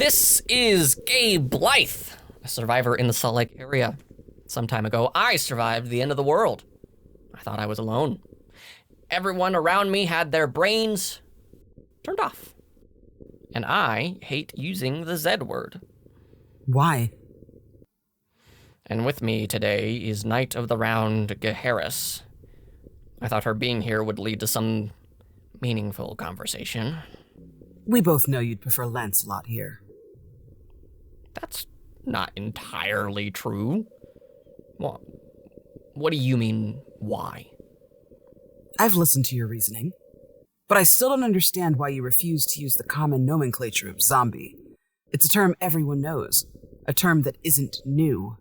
This is Gabe Blythe, a survivor in the Salt Lake area. Some time ago, I survived the end of the world. I thought I was alone. Everyone around me had their brains turned off. And I hate using the Z word. Why? And with me today is Knight of the Round Geharis. I thought her being here would lead to some meaningful conversation. We both know you'd prefer Lancelot here. That's not entirely true. What do you mean, why? I've listened to your reasoning, but I still don't understand why you refuse to use the common nomenclature of zombie. It's a term everyone knows, a term that isn't new.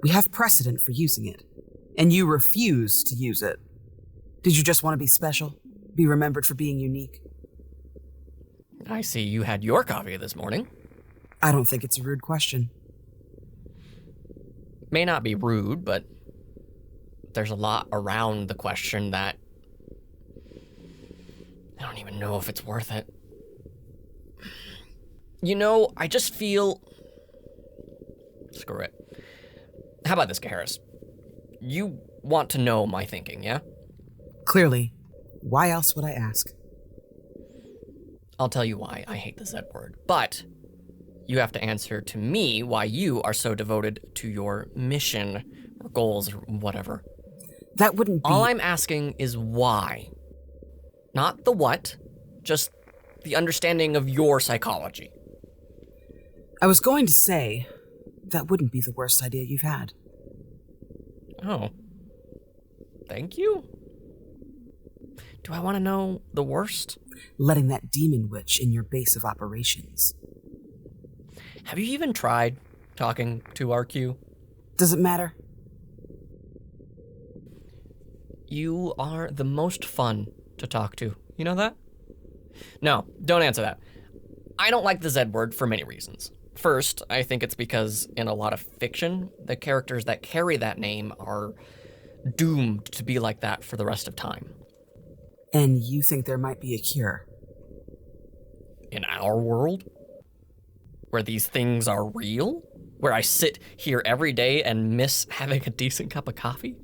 We have precedent for using it, and you refuse to use it. Did you just want to be special? Be remembered for being unique? I see you had your coffee this morning. I don't think it's a rude question. May not be rude, but there's a lot around the question that I don't even know if it's worth it. You know, I just feel... Screw it. How about this, Geharis? You want to know my thinking, yeah? Clearly. Why else would I ask? I'll tell you why I hate the Z word, but you have to answer to me why you are so devoted to your mission or goals or whatever. That wouldn't be... All I'm asking is why. Not the what, just the understanding of your psychology. I was going to say, that wouldn't be the worst idea you've had. Oh. Thank you? Do I want to know the worst? Letting that demon witch in your base of operations. Have you even tried talking to RQ? Does it matter? You are the most fun to talk to. You know that? No, don't answer that. I don't like the Z word for many reasons. First, I think it's because in a lot of fiction, the characters that carry that name are doomed to be like that for the rest of time. And you think there might be a cure? In our world? Where these things are real? Where I sit here every day and miss having a decent cup of coffee?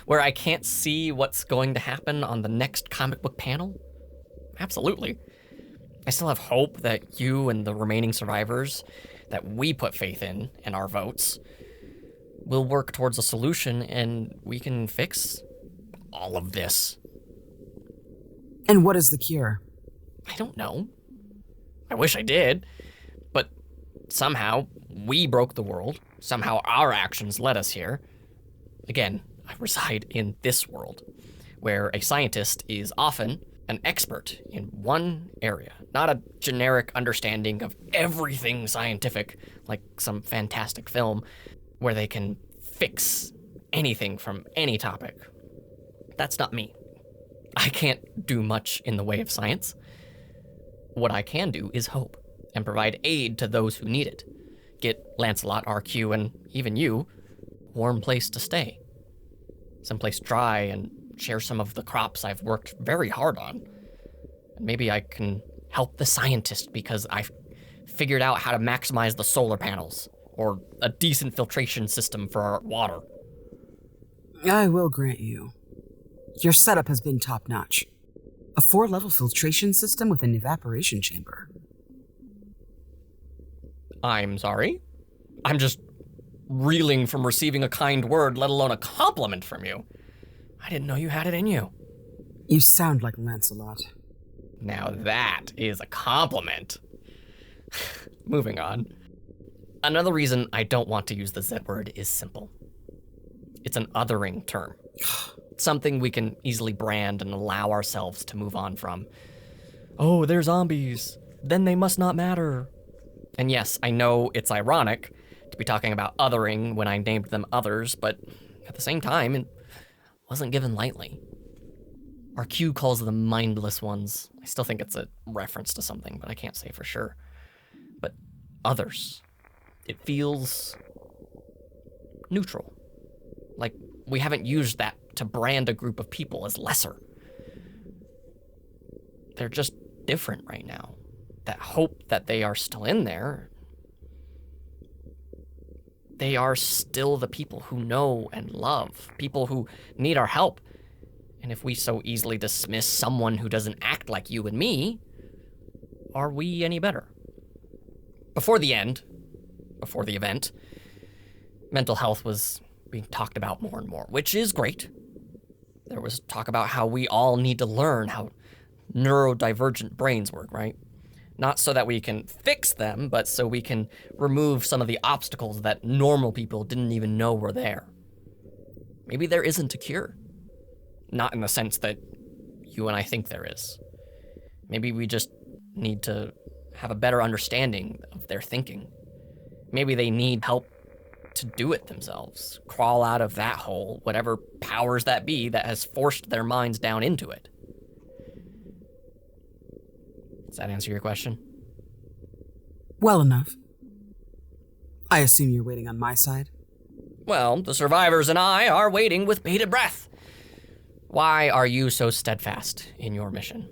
Where I can't see what's going to happen on the next comic book panel? Absolutely. I still have hope that you and the remaining survivors that we put faith in and our votes will work towards a solution and we can fix all of this. And what is the cure? I don't know. I wish I did, but somehow we broke the world. Somehow our actions led us here. Again, I reside in this world, where a scientist is often an expert in one area, not a generic understanding of everything scientific, like some fantastic film, where they can fix anything from any topic. That's not me. I can't do much in the way of science. What I can do is hope and provide aid to those who need it. Get Lancelot, RQ, and even you a warm place to stay. Someplace dry and share some of the crops I've worked very hard on. And maybe I can help the scientist because I've figured out how to maximize the solar panels or a decent filtration system for our water. I will grant you. Your setup has been top-notch. A 4-level filtration system with an evaporation chamber. I'm sorry? I'm just reeling from receiving a kind word, let alone a compliment from you. I didn't know you had it in you. You sound like Lancelot. Now that is a compliment. Moving on. Another reason I don't want to use the Z word is simple. It's an othering term. Something we can easily brand and allow ourselves to move on from. Oh, they're zombies. Then they must not matter. And yes, I know it's ironic to be talking about othering when I named them others, but at the same time, it wasn't given lightly. RQ calls them mindless ones. I still think it's a reference to something, but I can't say for sure. But others, it feels neutral. Like we haven't used that to brand a group of people as lesser. They're just different right now. That hope that they are still in there they are still the people who know and love, people who need our help. And if we so easily dismiss someone who doesn't act like you and me, are we any better? Before the event, mental health was being talked about more and more, which is great. There was talk about how we all need to learn how neurodivergent brains work, right? Not so that we can fix them, but so we can remove some of the obstacles that normal people didn't even know were there. Maybe there isn't a cure. Not in the sense that you and I think there is. Maybe we just need to have a better understanding of their thinking. Maybe they need help to do it themselves, crawl out of that hole, whatever powers that be that has forced their minds down into it. Does that answer your question? Well enough. I assume you're waiting on my side? Well, the survivors and I are waiting with bated breath. Why are you so steadfast in your mission?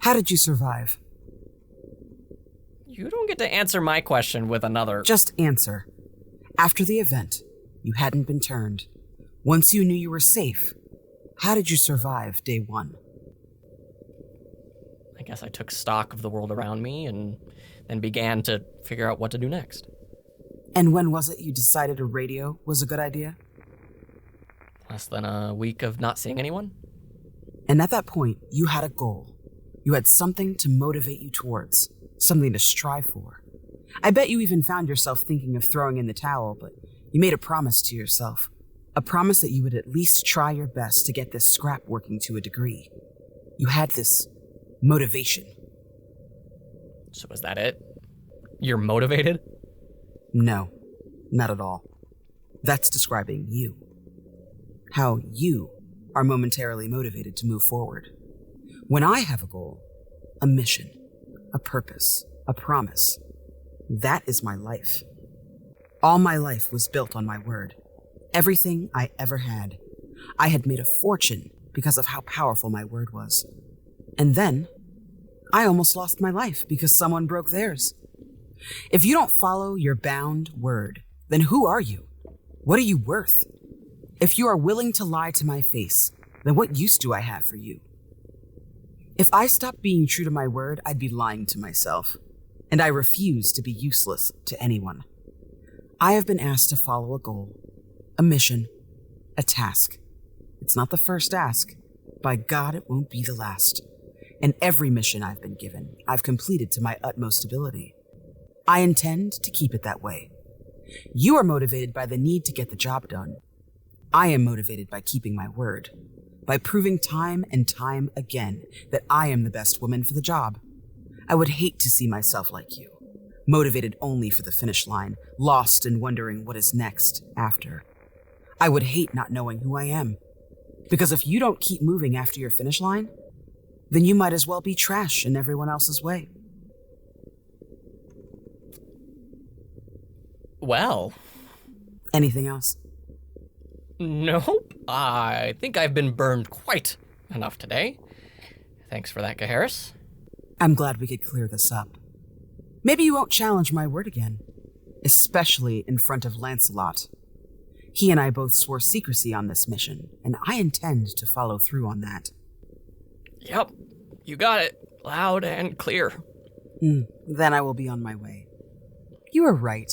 How did you survive? You don't get to answer my question with another. Just answer. After the event, you hadn't been turned. Once you knew you were safe, how did you survive day one? I guess I took stock of the world around me and then began to figure out what to do next. And when was it you decided a radio was a good idea? Less than a week of not seeing anyone? And at that point, you had a goal. You had something to motivate you towards, something to strive for. I bet you even found yourself thinking of throwing in the towel, but you made a promise to yourself. A promise that you would at least try your best to get this scrap working to a degree. You had this motivation. So was that it? You're motivated? No, not at all. That's describing you. How you are momentarily motivated to move forward. When I have a goal, a mission, a purpose, a promise, that is my life. All my life was built on my word. Everything I ever had. I had made a fortune because of how powerful my word was. And then, I almost lost my life because someone broke theirs. If you don't follow your bound word, then who are you? What are you worth? If you are willing to lie to my face, then what use do I have for you? If I stopped being true to my word, I'd be lying to myself, and I refuse to be useless to anyone. I have been asked to follow a goal, a mission, a task. It's not the first ask. By God, it won't be the last. And every mission I've been given, I've completed to my utmost ability. I intend to keep it that way. You are motivated by the need to get the job done. I am motivated by keeping my word, by proving time and time again that I am the best woman for the job. I would hate to see myself like you, motivated only for the finish line, lost and wondering what is next after. I would hate not knowing who I am, because if you don't keep moving after your finish line, then you might as well be trash in everyone else's way. Well. Anything else? Nope. I think I've been burned quite enough today. Thanks for that, Geharis. I'm glad we could clear this up. Maybe you won't challenge my word again, especially in front of Lancelot. He and I both swore secrecy on this mission, and I intend to follow through on that. Yep, you got it. Loud and clear. Then I will be on my way. You are right.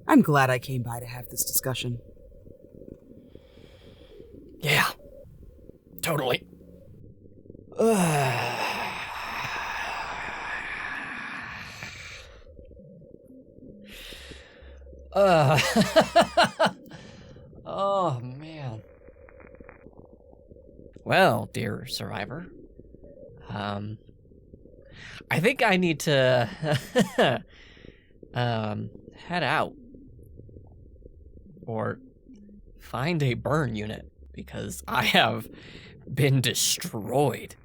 I'm glad I came by to have this discussion. Yeah, totally. Oh, man. Well, dear survivor, I think I need to head out or find a burn unit because I have been destroyed.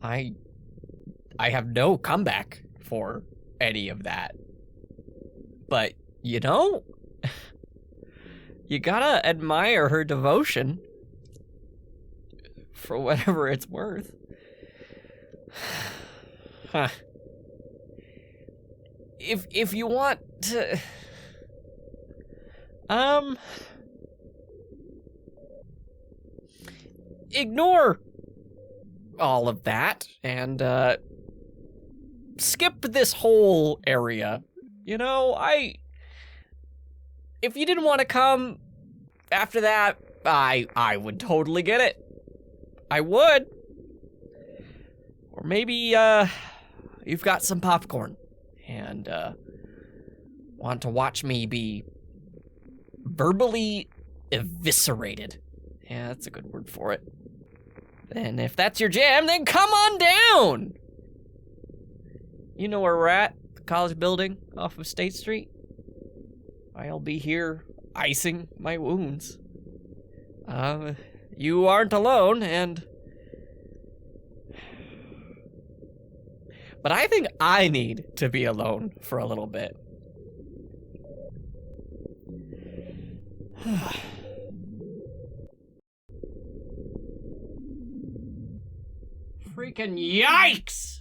I have no comeback for any of that. But, you know, you gotta admire her devotion for whatever it's worth. Huh. If you want Ignore all of that and skip this whole area. You know, if you didn't want to come after that, I would totally get it. I would. Or maybe you've got some popcorn and want to watch me be verbally eviscerated. Yeah, that's a good word for it. And if that's your jam, then come on down! You know where we're at, the college building off of State Street. I'll be here icing my wounds. You aren't alone, but I think I need to be alone for a little bit. Freaking yikes!